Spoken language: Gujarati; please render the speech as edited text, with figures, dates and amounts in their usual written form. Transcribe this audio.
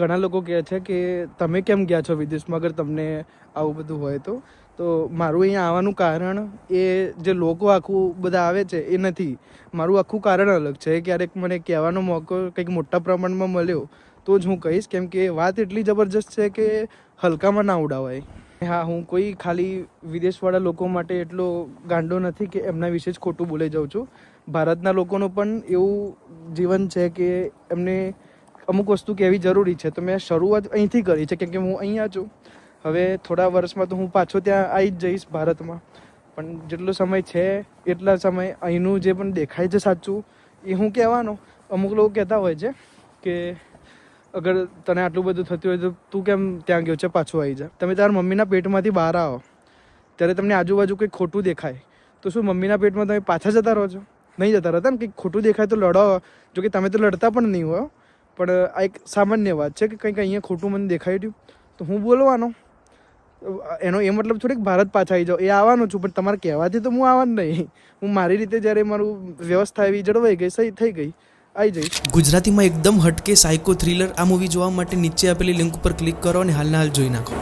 ઘણા લોકો કહે છે કે તમે કેમ ગયા છો વિદેશમાં અગર તમને આવું બધું હોય તો મારું અહીંયા આવવાનું કારણ એ જે લોકો આખું બધા આવે છે એ નથી. મારું આખું કારણ અલગ છે. ક્યારેક મને કહેવાનો મોકો કંઈક મોટા પ્રમાણમાં મળ્યો તો જ હું કહીશ, કેમ કે વાત એટલી જબરજસ્ત છે કે હલકામાં ના ઉડાવાય. હા, હું કોઈ ખાલી વિદેશવાળા લોકો માટે એટલો ગાંડો નથી કે એમના વિશે જ ખોટું બોલી જાઉં છું. ભારતના લોકોનું પણ એવું જીવન છે કે એમને અમુક વસ્તુ કહેવી જરૂરી છે. તો મેં શરૂઆત અહીંથી કરી છે કેમ કે હું અહીંયા છું. હવે થોડા વર્ષમાં તો હું પાછો ત્યાં આવી જ જઈશ ભારતમાં, પણ જેટલો સમય છે એટલા સમય અહીંનું જે પણ દેખાય છે સાચું એ હું કહેવાનો. અમુક લોકો કહેતા હોય છે કે અગર તને આટલું બધું થતું હોય તો તું કેમ ત્યાં ગયો છે, પાછો આવી જા. તમે તારા મમ્મીના પેટમાંથી બહાર આવો ત્યારે તમને આજુબાજુ કંઈક ખોટું દેખાય તો શું મમ્મીના પેટમાં તમે પાછા જતા રહો છો? નહીં જતા રહેતા ને. કંઈક ખોટું દેખાય તો લડો. જો કે તમે તો લડતા પણ નહીં હોય, પણ આ એક સામાન્ય વાત છે કે કંઈક અહીંયા ખોટું મને દેખાઈ રહ્યું તો હું બોલવાનો. એનો એ મતલબ થોડીક ભારત પાછા આવી જાઓ, એ આવવાનું છું, પણ તમારે કહેવાથી તો હું આવવાનું નહીં. હું મારી રીતે જ્યારે મારું વ્યવસ્થા એવી જળવાઈ ગઈ, સહી થઈ ગઈ, આવી જઈશ. ગુજરાતીમાં એકદમ હટકે સાયકો થ્રિલર આ મૂવી જોવા માટે નીચે આપેલી લિંક ઉપર ક્લિક કરો અને હાલના હાલ જોઈ નાખો.